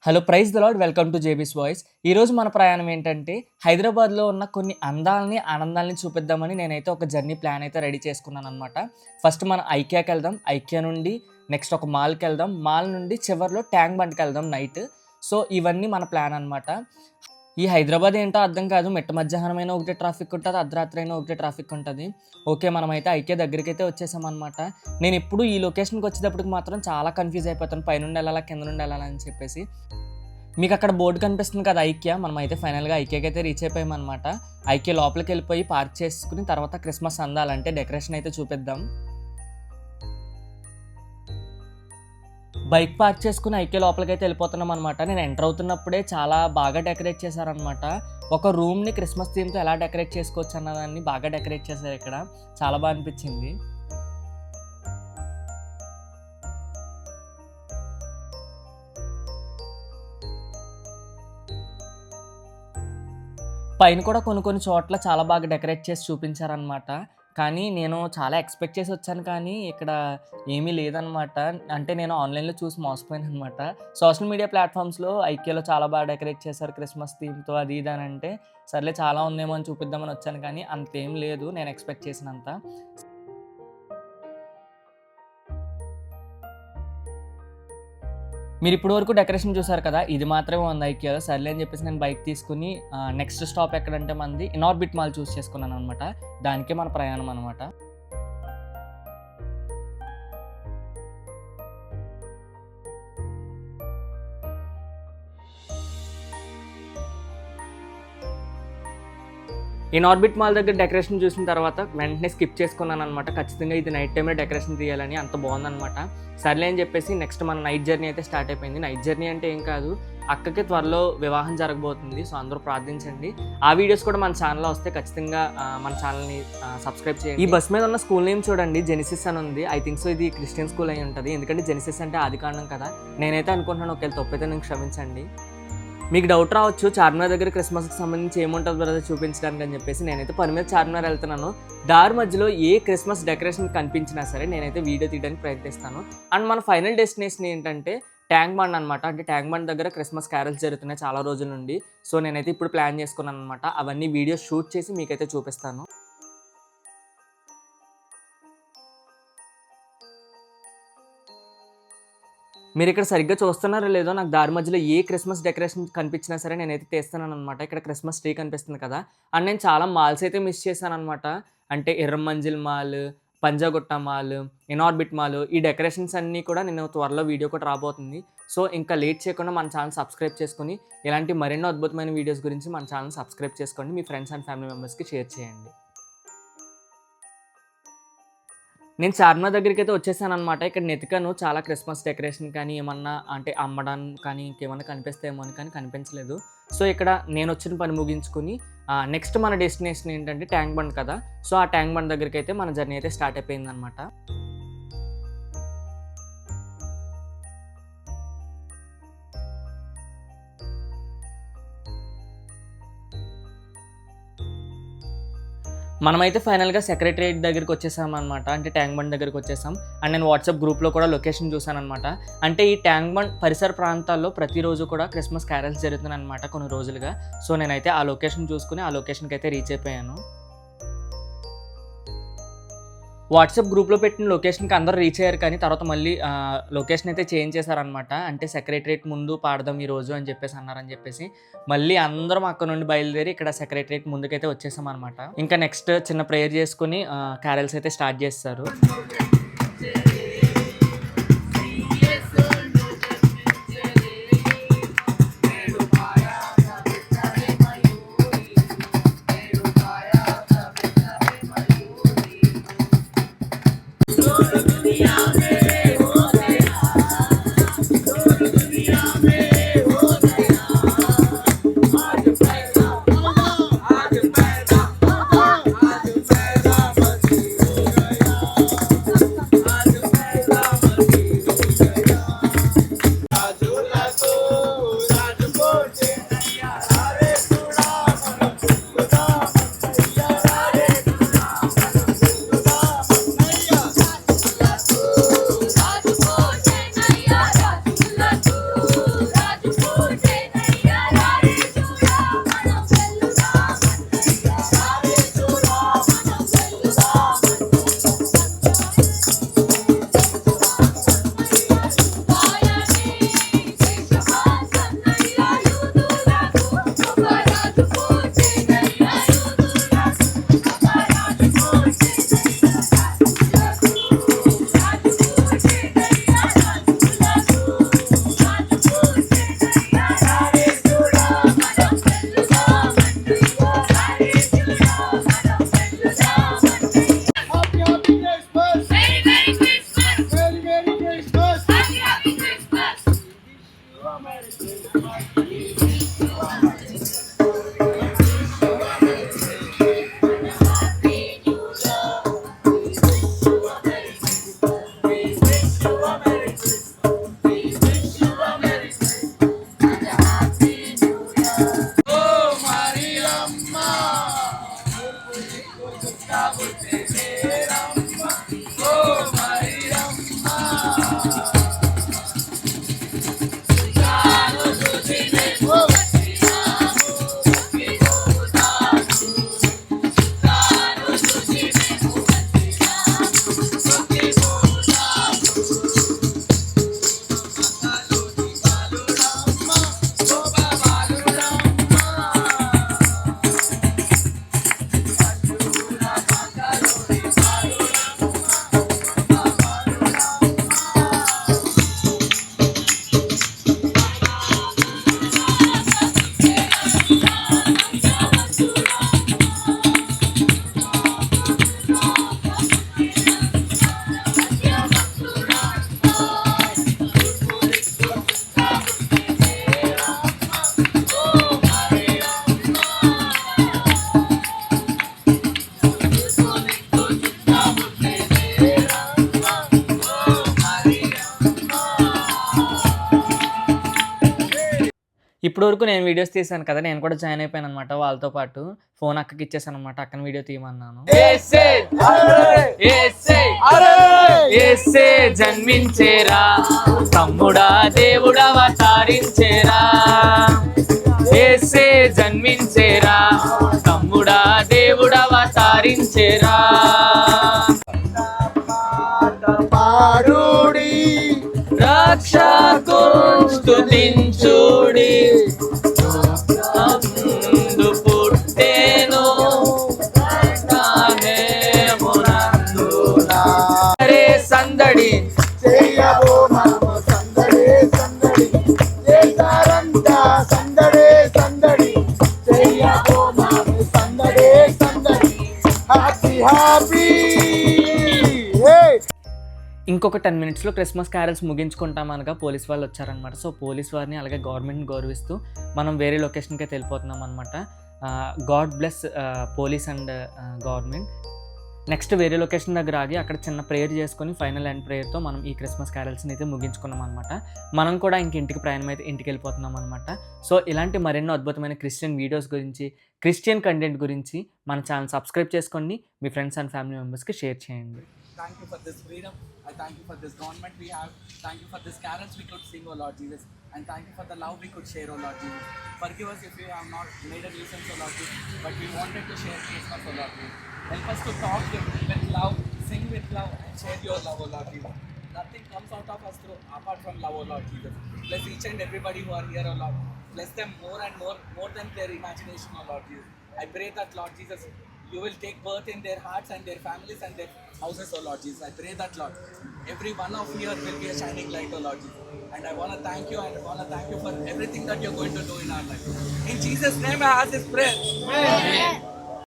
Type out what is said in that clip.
Hello praise the lord welcome to JB's voice. ఈరోజు మన ప్రయాణం ఏంటంటే హైదరాబాద్లో ఉన్న కొన్ని అందాలని ఆనందాలని చూపిద్దామని నేనైతే ఒక జర్నీ ప్లాన్ అయితే రెడీ చేసుకున్నాను అనమాట. ఫస్ట్ మనం ఐకియాకి వెళ్దాం, ఐకియా నుండి నెక్స్ట్ ఒక మాల్కి వెళ్దాం, మాల్ నుండి చివరిలో ట్యాంక్ బండ్కి వెళ్దాం నైట్. సో ఇవన్నీ మన ప్లాన్ అనమాట. ఈ హైదరాబాద్ ఏంటో అర్థం కాదు, మిట్ట మధ్యాహ్నమైన ఒకటే ట్రాఫిక్ ఉంటుంది, అర్ధరాత్రి అయినా ఒకటే ట్రాఫిక్ ఉంటుంది. ఓకే, మనమైతే ఐకియా దగ్గరికి అయితే వచ్చేసామన్నమాట. నేను ఇప్పుడు ఈ లొకేషన్కి వచ్చేటప్పటికి మాత్రం చాలా కన్ఫ్యూజ్ అయిపోతాను, పైనుండి వెళ్ళాలా కింద నుండి వెళ్ళాలా అని చెప్పేసి. మీకు అక్కడ బోర్డు కనిపిస్తుంది కదా ఐకియా, మనం అయితే ఫైనల్గా ఐకియాకి అయితే రీచ్ అయిపోయామన్నమాట. ఐకియా లోపలికి వెళ్ళిపోయి పార్క్ చేసుకుని తర్వాత క్రిస్మస్ అందాలంటే డెకరేషన్ అయితే చూపిద్దాం. బైక్ పార్క్ చేసుకుని ఐకియా లోపలికి అయితే వెళ్ళిపోతున్నాం అనమాట. నేను ఎంటర్ అవుతున్నప్పుడే చాలా బాగా డెకరేట్ చేశారనమాట. ఒక రూమ్ని క్రిస్మస్ థీమ్తో ఎలా డెకరేట్ చేసుకోవచ్చు అన్నదాన్ని బాగా డెకరేట్ చేశారు ఇక్కడ, చాలా బాగా అనిపించింది. పైన కూడా కొన్ని చోట్ల చాలా బాగా డెకరేట్ చేసి చూపించారనమాట. కానీ నేను చాలా ఎక్స్పెక్ట్ చేసి వచ్చాను, కానీ ఇక్కడ ఏమీ లేదనమాట. అంటే నేను ఆన్లైన్లో చూసి మోసపోయాను అనమాట. సోషల్ మీడియా ప్లాట్ఫామ్స్లో ఐకియాలో చాలా బాగా డెకరేట్ చేశారు క్రిస్మస్ థీమ్తో అది ఇది అని అంటే, సర్లే చాలా ఉందేమో అని చూపిద్దామని వచ్చాను, కానీ అంతేం లేదు నేను ఎక్స్పెక్ట్ చేసినంత. మీరు ఇప్పటి వరకు డెకరేషన్ చూసారు కదా, ఇది మాత్రమే ఉంది ఐకియాలో. సర్లే అని చెప్పేసి నేను బైక్ తీసుకుని నెక్స్ట్ స్టాప్ ఎక్కడంటే మనది ఇనార్బిట్ మాల్ చూస్ చేసుకున్నాను అనమాట. దానికే మన ప్రయాణం అనమాట. ఇనార్బిట్ మాల్ దగ్గర డెకరేషన్ చూసిన తర్వాత వెంటనే స్కిప్ చేసుకున్నాను అనమాట. ఖచ్చితంగా ఇది నైట్ టైంలో డెకరేషన్ తీయాలని, అంత బాగుందనమాట. సర్లే అని చెప్పేసి నెక్స్ట్ మన నైట్ జర్నీ అయితే స్టార్ట్ అయిపోయింది. నైట్ జర్నీ అంటే ఏం కాదు, అక్కకి త్వరలో వివాహం జరగబోతుంది. సో అందరూ ప్రార్థించండి. ఆ వీడియోస్ కూడా మన ఛానల్లో వస్తే ఖచ్చితంగా మన ఛానల్ని సబ్స్క్రైబ్ చేయండి. ఈ బస్ మీద ఉన్న స్కూల్ నేమ్ చూడండి, జెనిసిస్ అని ఉంది. ఐ థింక్ సో ఇది క్రిస్టియన్ స్కూల్ అయి ఉంటుంది, ఎందుకంటే జెనిసిస్ అంటే ఆదికాండం కదా. నేనైతే అనుకుంటున్నాను, ఒకవేళ తప్పైతే నేను క్షమించండి. మీకు డౌట్ రావచ్చు, చార్మినార్ దగ్గర క్రిస్మస్కి సంబంధించి ఏముంటుంది బ్రదర్ చూపించడానికి అని చెప్పేసి. నేనైతే పని మీద చార్మినార్ వెళ్తున్నాను. దారి మధ్యలో ఏ క్రిస్మస్ డెకరేషన్ కనిపించినా సరే నేనైతే వీడియో తీయడానికి ప్రయత్నిస్తాను. అండ్ మన ఫైనల్ డెస్టినేషన్ ఏంటంటే ట్యాంక్ బండ్ అనమాట. అంటే ట్యాంక్ బండ్ దగ్గర క్రిస్మస్ క్యారల్స్ జరుగుతున్నాయి చాలా రోజుల నుండి. సో నేనైతే ఇప్పుడు ప్లాన్ చేసుకున్నాను అనమాట. అవన్నీ వీడియో షూట్ చేసి మీకైతే చూపిస్తాను. మీరు ఇక్కడ సరిగ్గా చూస్తున్నారో లేదో, నాకు దారి మధ్యలో ఏ క్రిస్మస్ డెకరేషన్ కనిపించినా సరే నేనైతే తీస్తాను అనమాట. ఇక్కడ క్రిస్మస్ ట్రీ కనిపిస్తుంది కదా. అండ్ నేను చాలా మాల్స్ అయితే మిస్ చేశాను అనమాట. అంటే Erram Manzil mall, Panjagutta mall, Inorbit mall, ఈ డెకరేషన్స్ అన్నీ కూడా నేను త్వరలో వీడియో కూడా రాబోతుంది. సో ఇంకా లేట్ చేయకుండా మన ఛానల్ సబ్స్క్రైబ్ చేసుకుని ఇలాంటి మరెన్నో అద్భుతమైన వీడియోస్ గురించి మన ఛానల్ సబ్స్క్రైబ్ చేసుకోండి. మీ ఫ్రెండ్స్ అండ్ ఫ్యామిలీ మెంబర్స్కి షేర్ చేయండి. నేను చార్మినార్ దగ్గరికి అయితే వచ్చేసాను అనమాట. ఇక్కడ నెతికాను చాలా క్రిస్మస్ డెకరేషన్ కానీ ఏమన్నా అంటే అమ్మడానికి కానీ ఇంకేమన్నా కనిపిస్తాయేమో అని, కానీ కనిపించలేదు. సో ఇక్కడ నేను వచ్చిన పని ముగించుకుని నెక్స్ట్ మన డెస్టినేషన్ ఏంటంటే ట్యాంక్ బండ్ కదా. సో ఆ ట్యాంక్ బండ్ దగ్గరికి అయితే మన జర్నీ అయితే స్టార్ట్ అయిపోయింది అనమాట. మనమైతే ఫైనల్గా సెక్రటరియట్ దగ్గరికి వచ్చేసాం అనమాట. అంటే ట్యాంక్ బండ్ దగ్గరికి వచ్చేసాం. అండ్ నేను వాట్సాప్ గ్రూప్లో కూడా లొకేషన్ చూసాను అనమాట. అంటే ఈ ట్యాంక్ బండ్ పరిసర ప్రాంతాల్లో ప్రతిరోజు కూడా క్రిస్మస్ క్యారల్స్ జరుగుతున్నాయి అనమాట కొన్ని రోజులుగా. సో నేనైతే ఆ లొకేషన్ చూసుకుని ఆ లొకేషన్కి అయితే రీచ్ అయిపోయాను. వాట్సాప్ గ్రూప్లో పెట్టిన లొకేషన్కి అందరూ రీచ్ అయ్యారు, కానీ తర్వాత మళ్ళీ లొకేషన్ అయితే చేంజ్ చేశారనమాట. అంటే సెక్రటరియట్ ముందు పాడదాం ఈరోజు అని చెప్పేసి అన్నారని చెప్పేసి మళ్ళీ అందరం అక్కడ నుండి బయలుదేరి ఇక్కడ సెక్రటరియట్ ముందుకైతే వచ్చేసాం అనమాట. ఇంకా నెక్స్ట్ చిన్న ప్రేయర్ చేసుకుని క్యారల్స్ అయితే స్టార్ట్ చేస్తారు. అప్పటి వరకు నేను వీడియోస్ తీసాను కదా, నేను కూడా జాయిన్ అయిపోయాను అనమాట వాళ్ళతో పాటు. ఫోన్ అక్కకి ఇచ్చేసాను అనమాట, అక్కని వీడియో తీయమన్నాను. జన్మించేరా తమ్ముడా దేవుడా అవతరించేరా, యేసే జన్మించేరా తమ్ముడా దేవుడా అవతరించేరా. పాడుడి రక్షకుని స్తుతించుడి, ముందు పుట్టెను బెత్లెహేమునందున. రే సందడి చేయబో మనము సందడే సందడి, చేశారంతా సందడే సందడి, చేయబో మనము సందడే సందడి, హ్యాపీ హ్యాపీ. ఇంకొక 10 minutesలో క్రిస్మస్ క్యారల్స్ ముగించుకుంటాం అనగా పోలీస్ వాళ్ళు వచ్చారనమాట. సో పోలీస్ వారిని అలాగే గవర్నమెంట్ని గౌరవిస్తూ మనం వేరే లొకేషన్కి అయితే వెళ్ళిపోతున్నాం అనమాట. God bless police and government. Next వేరే లొకేషన్ దగ్గర ఆగి అక్కడ చిన్న ప్రేయర్ చేసుకొని ఫైనల్ అండ్ ప్రేయర్తో మనం ఈ క్రిస్మస్ క్యారల్స్ని అయితే ముగించుకున్నాం అనమాట. మనం కూడా ఇంటికి ప్రయాణం అయితే ఇంటికి వెళ్ళిపోతున్నాం అనమాట. సో ఇలాంటి మరెన్నో అద్భుతమైన క్రిస్టియన్ వీడియోస్ గురించి, క్రిస్టియన్ కంటెంట్ గురించి మన ఛానల్ సబ్స్క్రైబ్ చేసుకోండి, మీ ఫ్రెండ్స్ అండ్ ఫ్యామిలీ మెంబర్స్కి షేర్ చేయండి. Thank you for this freedom. I thank you for this government we have. Thank you for this carols we could sing, oh Lord Jesus. And thank you for the love we could share, oh Lord Jesus. Forgive us if we have not made a nuisance, oh Lord Jesus. But we wanted to share Christmas, oh Lord Jesus. Help us to talk with love, sing with love, and share your love, oh Lord Jesus. Nothing comes out of us apart from love, oh Lord Jesus. Bless each and everybody who are here, oh Lord. Bless them more and more than their imagination, oh Lord Jesus. I pray that, Lord Jesus, you will take birth in their hearts and their families and their houses, oh Lord Jesus. I pray that, Lord, every one of here will be a shining light, oh Lord Jesus. And I want to thank you, and I want to thank you for everything that you're going to do in our life. In Jesus' name I ask this prayer. Amen.